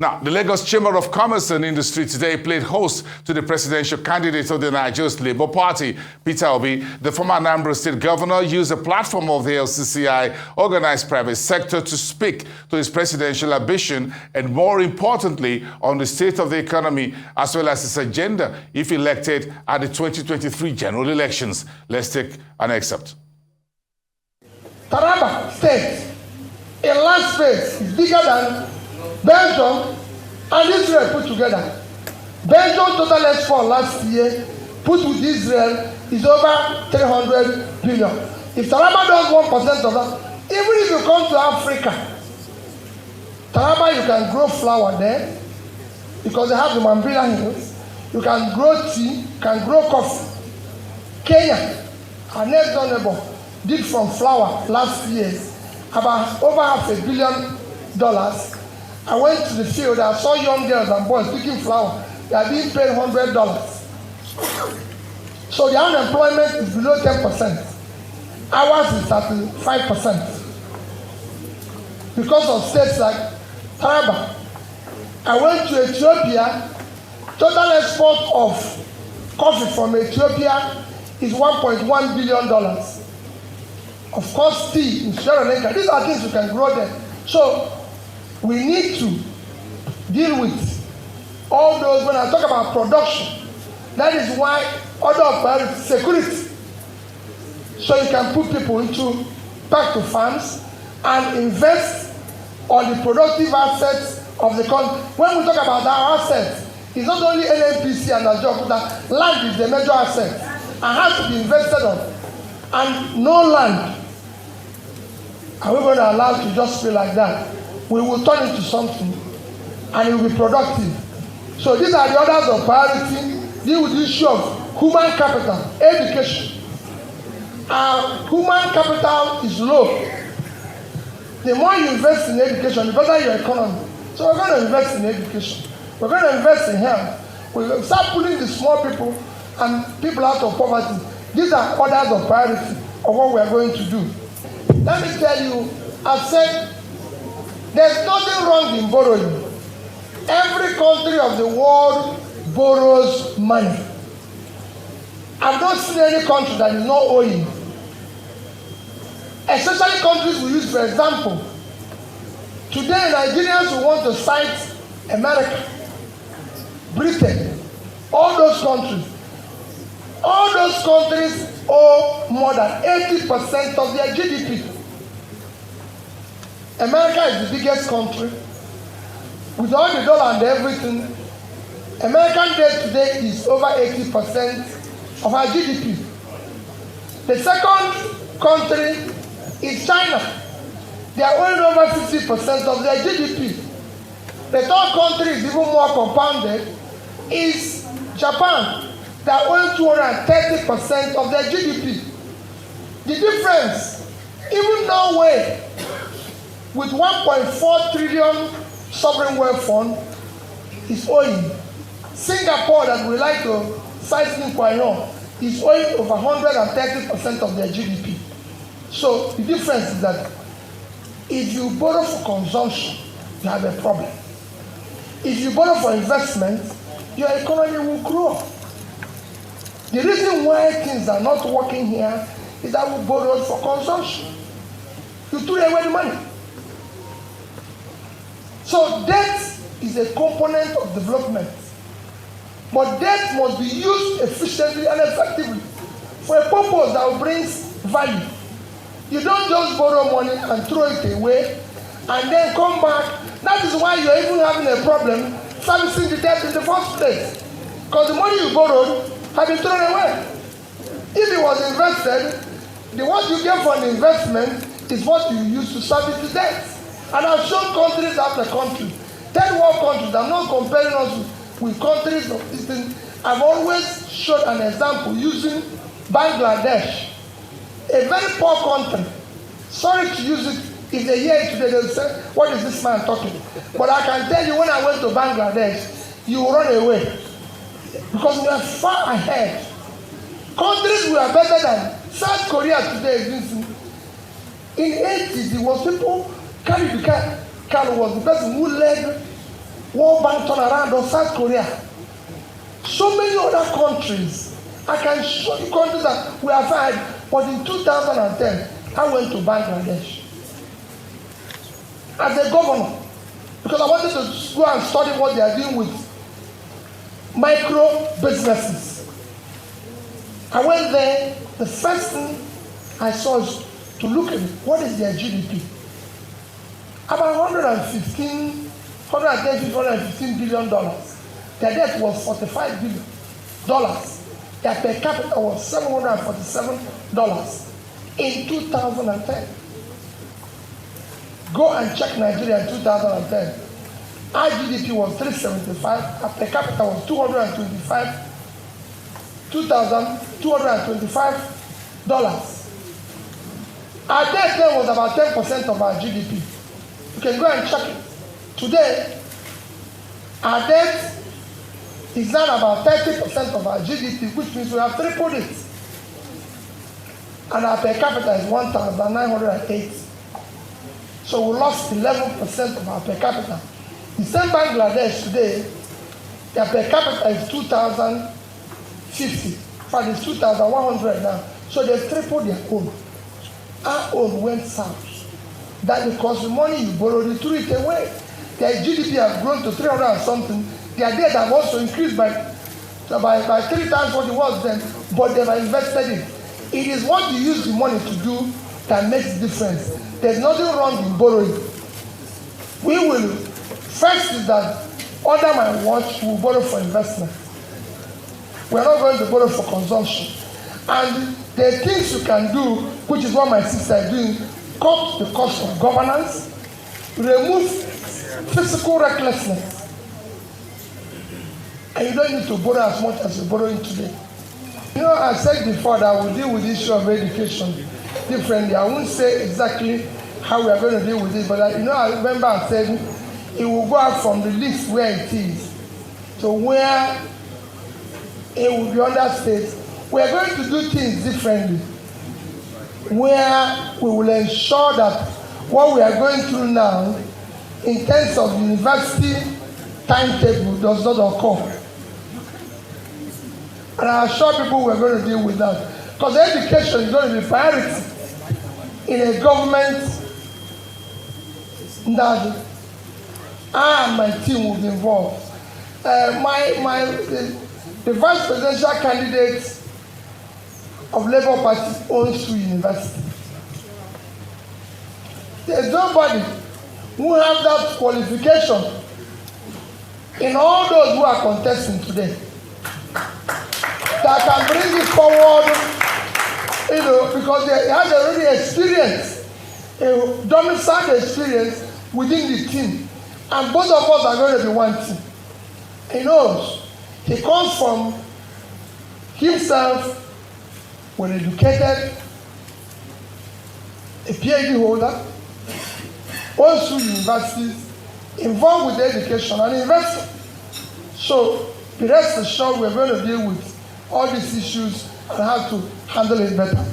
Now, the Lagos Chamber of Commerce and Industry today played host to the presidential candidate of the Nigeria's Labour Party, Peter Obi. The former Anambra State governor used a platform of the LCCI, organized private sector, to speak to his presidential ambition and, more importantly, on the state of the economy as well as his agenda if elected at the 2023 general elections. Let's take an excerpt. Taraba State, in land space, is bigger than Belgium and Israel put together. Belgium total export last year, put with Israel, is over 300 billion. If Taraba does 1% of that, even if you come to Africa, Taraba, you can grow flour there because they have the Mambila Hills. You can grow tea, you can grow coffee. Kenya, our next door neighbor, did from flour last year about over $500 million. I went to the field, I saw young girls and boys picking flour. They are being paid $100. So the unemployment is below 10%. Ours is at 5%. Because of states like Taraba. I went to Ethiopia. Total export of coffee from Ethiopia is $1.1 billion. Of course, tea in Sri Lanka. These are things you can grow there. So we need to deal with all those. When I talk about production, that is why other priority security. So you can put people into back to farms and invest on the productive assets of the country. When we talk about our assets, it's not only NNPC and Ajo, that land is the major asset and has to be invested on. And no land are we going to allow to just be like that. We will turn into something and it will be productive. So these are the orders of priority. Deal with the issue of human capital, education. Human capital is low. The more you invest in education, the better your economy. So we're going to invest in education. We're going to invest in health. We'll start pulling the small people and people out of poverty. These are orders of priority of what we're going to do. Let me tell you, I've said there's nothing wrong in borrowing. Every country of the world borrows money. I've not seen any country that is not owing. Especially countries we use, for example. Today, Nigerians who want to cite America, Britain, all those countries. All those countries owe more than 80% of their GDP. America is the biggest country. With all the dollar and everything, American debt today is over 80% of our GDP. The second country is China. They are owing over 50% of their GDP. The third country is even more compounded, is Japan. They are owing 230% of their GDP. The difference, even Norway, with 1.4 trillion sovereign wealth fund, is owing. Singapore, that we like to cite in Kwainon, is owing over 130% of their GDP. So the difference is that if you borrow for consumption, you have a problem. If you borrow for investment, your economy will grow. The reason why things are not working here is that we borrowed for consumption. You threw away the money. So debt is a component of development. But debt must be used efficiently and effectively for a purpose that brings value. You don't just borrow money and throw it away and then come back. That is why you're even having a problem servicing the debt in the first place. Because the money you borrowed has been thrown away. If it was invested, the what you get from the investment is what you use to service the debt. And I've shown countries after country, third world countries. I'm not comparing us with countries of this thing. I've always showed an example using Bangladesh, a very poor country. Sorry to use it. If they hear it today, they'll say, what is this man talking? But I can tell you, when I went to Bangladesh, you run away. Because we are far ahead. Countries we are better than South Korea today. In the 80s, it was people, Kari was the person who led World Bank turnaround or South Korea. So many other countries. I can show you countries that we have had, but in 2010, I went to Bangladesh as a governor because I wanted to go and study what they are doing with micro businesses. I went there, the first thing I saw is to look at what is their GDP. About 115 billion dollars. Their debt was $45 billion. Their per capita was $747 in 2010. Go and check Nigeria in 2010. Our GDP was 375, our per capita was $225. Our debt then was about 10% of our GDP. You can go and check it. Today, our debt is now about 30% of our GDP, which means we have tripled it. And our per capita is 1,908. So we lost 11% of our per capita. The same Bangladesh today, their per capita is 2,050. In fact, it's 2,100 now. So they tripled their own. Our own went south. That because the money you borrowed, you threw it away. Their GDP has grown to 300 and something. Their debt have also increased by 3 times what it was then, but they have invested it. It is what you use the money to do that makes the difference. There's nothing wrong in borrowing. We will, first is that under my watch, we will borrow for investment. We are not going to borrow for consumption. And there are things you can do, which is what my sister is doing, cut the cost of governance, remove physical recklessness. And you don't need to borrow as much as you're borrowing today. You know, I said before that I will deal with the issue of education differently. I won't say exactly how we are going to deal with it, but I remember I said it will go out from the list where it is to where it will be under state. We are going to do things differently, where we will ensure that what we are going through now, in terms of university timetable, does not occur. And I assure people we are going to deal with that. Because education is going to be priority in a government that I and my team will be involved. The vice presidential candidate of Labour Party owns 2 universities. There's nobody who has that qualification in all those who are contesting today that can bring it forward, because they have already experienced, a domiciled experience within the team. And both of us are going to be one team. He knows. He comes from himself, well educated, a PhD holder, owns 2 universities, involved with education and investor. So the rest assured we're going to deal with all these issues and how to handle it better.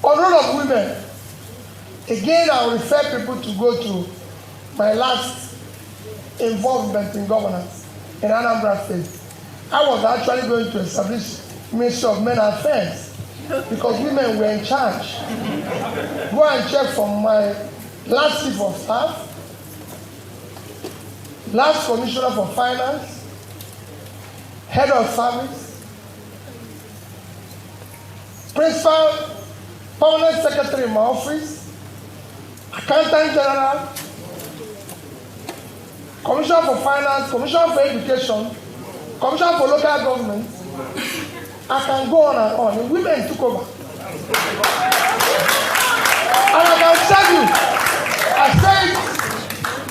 On role of women, again I will refer people to go to my last involvement in governance in Anambra State. I was actually going to establish Ministry of Men Affairs because women were in charge. Go and check from my last chief of staff, last commissioner for finance, head of service, principal, permanent secretary in my office, accountant general, commissioner for finance, commissioner for education, commissioner for local government. I can go on and on. The women took over. And I can tell you, I said,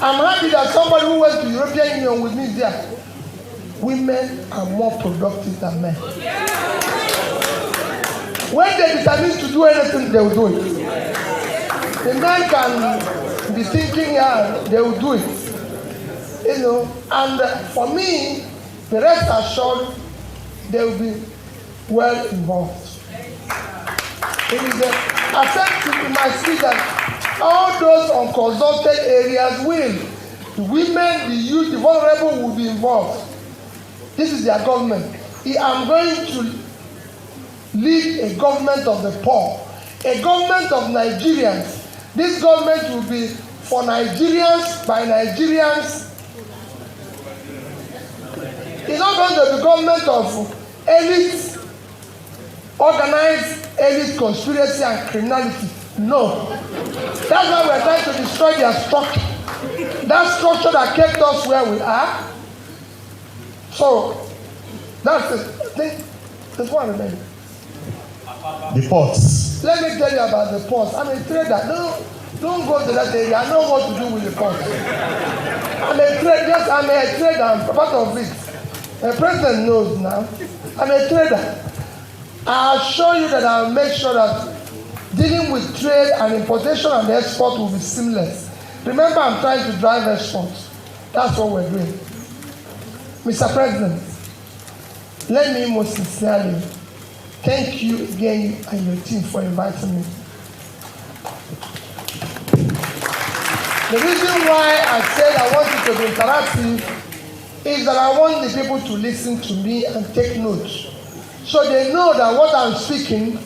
I'm happy that somebody who went to the European Union with me there. Women are more productive than men. When they determine to do anything, they will do it. The men can be thinking, yeah, they will do it. And for me, the rest assured, they will be well involved. It is I said to my speech that all those unconsulted areas will The women, the youth, the vulnerable will be involved. This is their government. I am going to lead a government of the poor, a government of Nigerians. This government will be for Nigerians, by Nigerians. It's not going to be government of elite, organized elite conspiracy and criminality. No. That's why we're trying to destroy their structure. That structure that kept us where we are. So, that's it. I think there's one remaining. The ports. Let me tell you about the ports. I'm a trader. Don't go to that area. I know what to do with the ports. I'm a trader. Yes, I'm a trader. I'm part of it. The president knows now. I'm a trader. I assure you that I'll make sure that dealing with trade and importation and export will be seamless. Remember, I'm trying to drive exports. That's what we're doing. Mr. President, let me most sincerely thank you again and your team for inviting me. The reason why I said I want it to be interactive is that I want the people to listen to me and take notes. So they know that what I'm speaking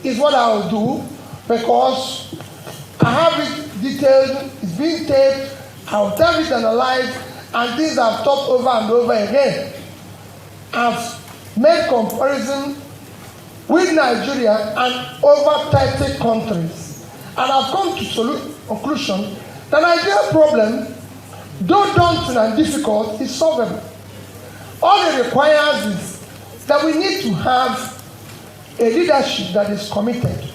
is what I'll do, because I have it detailed, it's being taped, I'll have it analyzed, and things I've talked over and over again. I've made comparison with Nigeria and over 30 countries. And I've come to conclusion that Nigeria's problem, though daunting and difficult, is solvable. All it requires is that we need to have a leadership that is committed.